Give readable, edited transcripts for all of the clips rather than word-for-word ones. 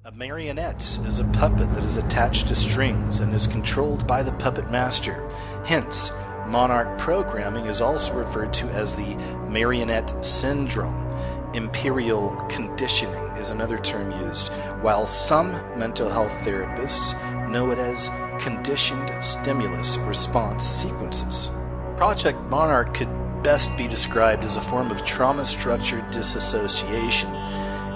A marionette is a puppet that is attached to strings and is controlled by the puppet master. Hence, Monarch programming is also referred to as the marionette syndrome. Imperial conditioning is another term used, while some mental health therapists know it as conditioned stimulus response sequences. Project Monarch could best be described as a form of trauma-structured disassociation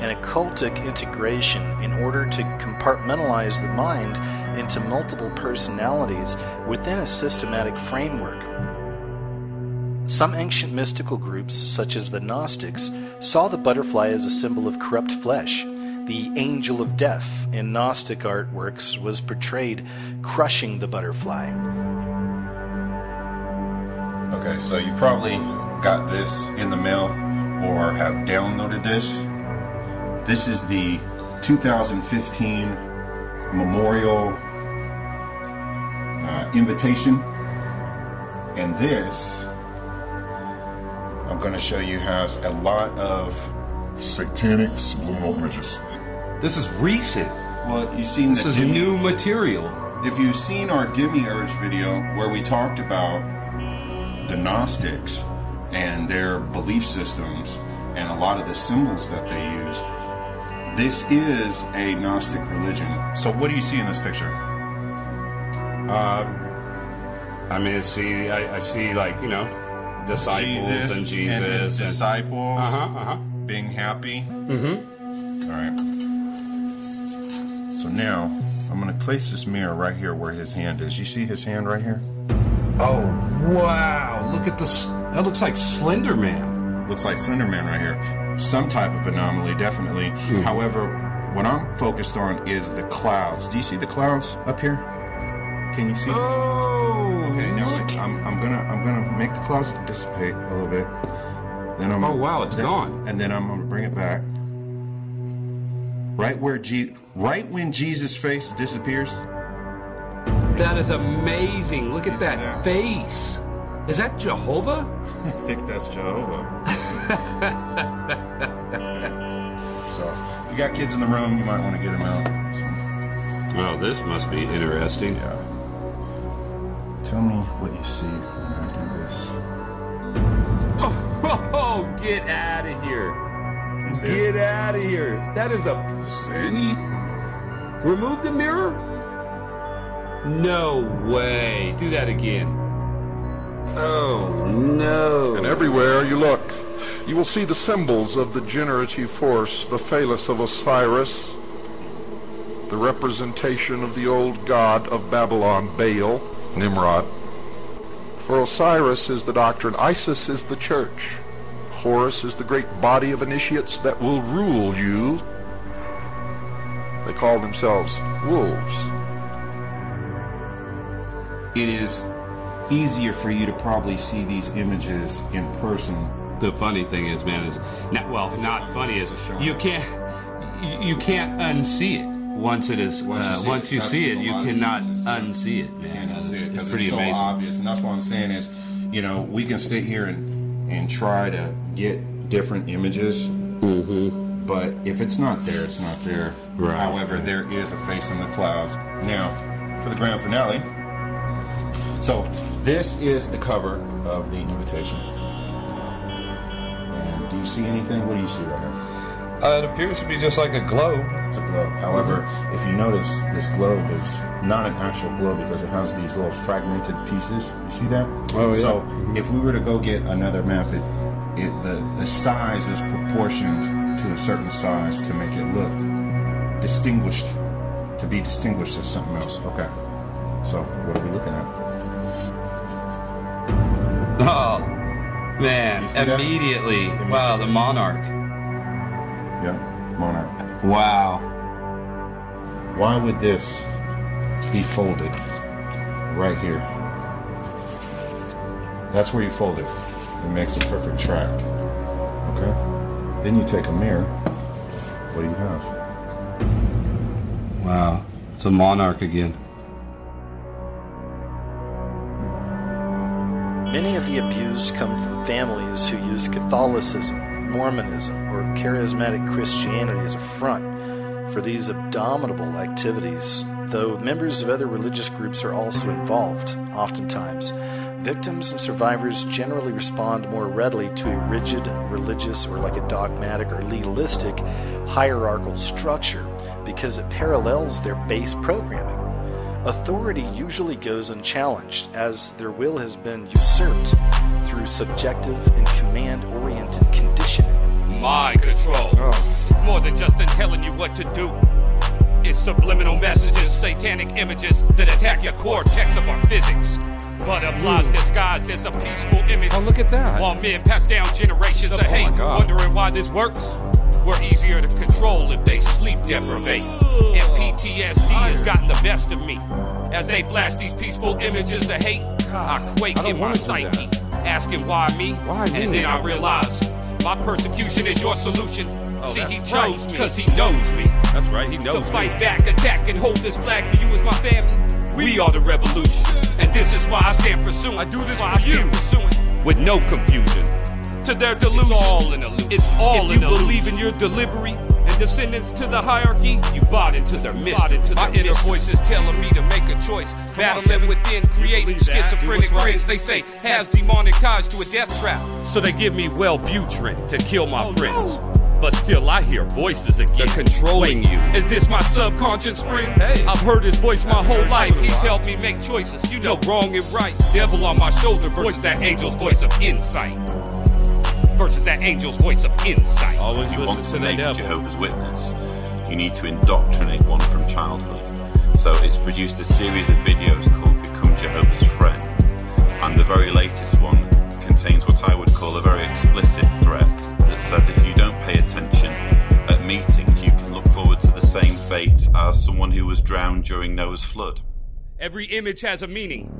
and occultic integration in order to compartmentalize the mind into multiple personalities within a systematic framework. Some ancient mystical groups, such as the Gnostics, saw the butterfly as a symbol of corrupt flesh. The angel of death in Gnostic artworks was portrayed crushing the butterfly. Okay, so you probably got this in the mail or have downloaded this. This is the 2015 Memorial invitation, and this I'm going to show you has a lot of satanic subliminal images. This is recent. Well, you've seen this is new material. If you've seen our Demiurge video where we talked about the Gnostics and their belief systems and a lot of the symbols that they use, this is a Gnostic religion. So what do you see in this picture? I mean, I see like, you know, disciples and Jesus and his disciples being happy. All right. So now I'm going to place this mirror right here where his hand is. You see his hand right here? Oh, wow. Look at this. That looks like Slender Man. Looks like Slender Man right here. Some type of anomaly, definitely. However, what I'm focused on is the clouds. Do you see the clouds up here? Can you see? Oh, okay. Now I'm gonna make the clouds dissipate a little bit. Then I'm. Oh wow, it's gone. And then I'm gonna bring it back. Right when Jesus' face disappears. That is amazing. Look at that face. Is that Jehovah? I think that's Jehovah. So, you got kids in the room, you might want to get them out. Well, this must be interesting. Yeah. Tell me what you see when I do this. Oh, get out of here. Get out of here. That is a... Remove the mirror? No way. Do that again. Oh, no. And everywhere you look, you will see the symbols of the generative force, the phallus of Osiris, the representation of the old god of Babylon, Baal, Nimrod. For Osiris is the doctrine, Isis is the church, Horus is the great body of initiates that will rule you. They call themselves wolves. It is easier for you to probably see these images in person. The funny thing is, man, not funny is you can't unsee it. Once you see it, you cannot unsee it, man. It's pretty amazing. Obvious, and that's what I'm saying is, you know, we can sit here and try to get different images, but if it's not there, it's not there. Right. However, there is a face in the clouds. Now, for the grand finale. So this is the cover of the invitation. And do you see anything? What do you see right now? It appears to be just like a globe. It's a globe. However, if you notice, this globe is not an actual globe because it has these little fragmented pieces. You see that? Oh, yeah. So if we were to go get another map, the size is proportioned to a certain size to make it look distinguished, to be distinguished as something else. Okay. So what are we looking at? Oh, man. Immediately. Wow, the Monarch. Yeah, Monarch. Wow. Why would this be folded right here? That's where you fold it. It makes a perfect track. Okay? Then you take a mirror. What do you have? Wow. It's a Monarch again. Many of the abused come from families who use Catholicism, Mormonism, or charismatic Christianity as a front for these abominable activities, though members of other religious groups are also involved. Oftentimes, victims and survivors generally respond more readily to a rigid, religious, or like a dogmatic or legalistic hierarchical structure because it parallels their base programming. Authority usually goes unchallenged, as their will has been usurped through subjective and command-oriented conditioning. Mind control. It's more than just in telling you what to do. It's subliminal messages, satanic images that attack your cortex of our physics. But of lies disguised as a peaceful image. Oh, look at that. While men pass down generations of hate, wondering why this works. We're easier to control if they sleep deprivate. And PTSD has gotten the best of me. As they flash these peaceful images of hate, I quake in my psyche, asking why me? And then I realize my persecution is your solution. See, he chose me because he knows me. That's right, he knows me. To fight back, attack, and hold this flag for you as my family. We are the revolution, and this is why I stand pursuing. I do this for you, with no confusion. To their delusion, it's all an illusion. It's all if you believe in your delivery and descendants to the hierarchy, you bought into their mystery. My inner voice is telling me to make a choice. Battling within, creating schizophrenic friends. They say has demonic ties to a death trap, so they give me Wellbutrin to kill my friends. But still I hear voices again. They're controlling you. Is this my subconscious friend? Hey. I've heard his voice my whole life. He's helped me make choices. You know wrong and right. Devil on my shoulder versus that angel's voice of insight. Versus that angel's voice of insight. Always if you want to make a Jehovah's Witness, you need to indoctrinate one from childhood. So it's produced a series of videos called Become Jehovah's Friend. And the very latest one contains what I would call a very explicit threat that says if you don't pay attention at meetings, you can look forward to the same fate as someone who was drowned during Noah's flood. Every image has a meaning.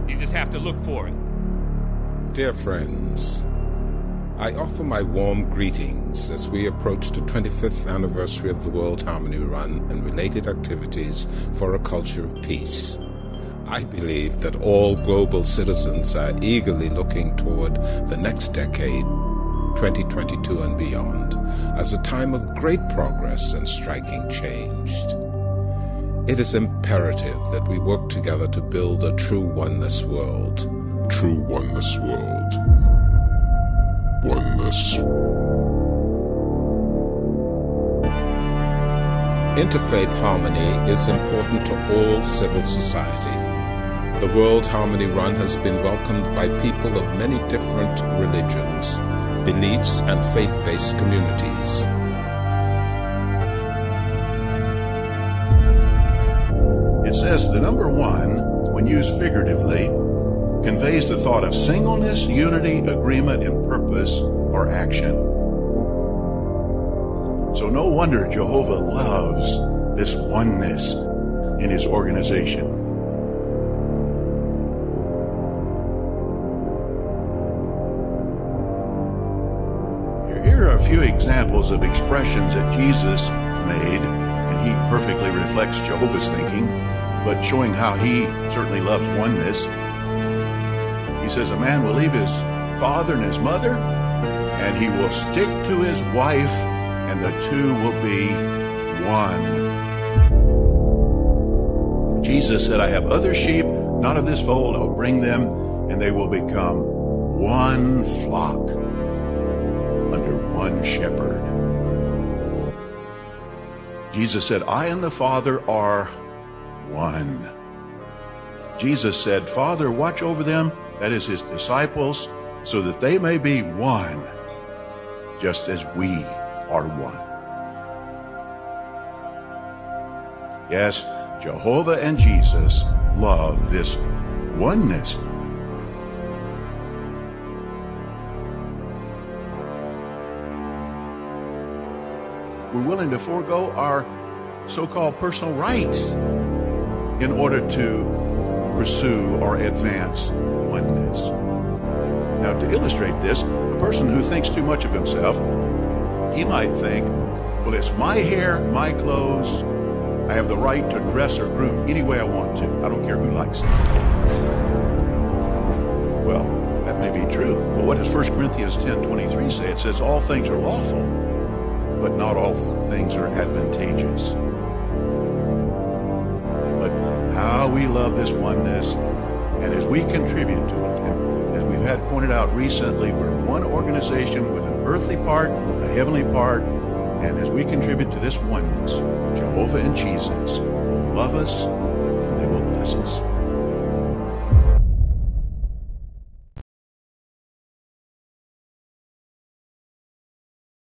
You just have to look for it. Dear friends, I offer my warm greetings as we approach the 25th anniversary of the World Harmony Run and related activities for a culture of peace. I believe that all global citizens are eagerly looking toward the next decade, 2022 and beyond, as a time of great progress and striking change. It is imperative that we work together to build a true oneness world. True oneness world. Oneness. Interfaith harmony is important to all civil society. The World Harmony Run has been welcomed by people of many different religions, beliefs, and faith-based communities. It says the number 1, when used figuratively, conveys the thought of singleness, unity, agreement in purpose or action. So no wonder Jehovah loves this oneness in his organization. Here are a few examples of expressions that Jesus made, and he perfectly reflects Jehovah's thinking, but showing how he certainly loves oneness. He says a man will leave his father and his mother, and he will stick to his wife, and the two will be one. Jesus said, I have other sheep, not of this fold. I'll bring them, and they will become one flock under one shepherd. Jesus said, I and the Father are one. Jesus said, Father, watch over them, that is his disciples, so that they may be one, just as we are one. Yes, Jehovah and Jesus love this oneness. We're willing to forego our so-called personal rights in order to pursue or advance oneness. Now, to illustrate this, a person who thinks too much of himself, he might think, well, it's my hair, my clothes. I have the right to dress or groom any way I want to. I don't care who likes it. Well, that may be true. But what does 1 Corinthians 10:23 say? It says all things are lawful, but not all things are advantageous. But how we love this oneness, and as we contribute to it, and as we've had pointed out recently, we're one organization with an earthly part, a heavenly part, and as we contribute to this oneness, Jehovah and Jesus will love us and they will bless us.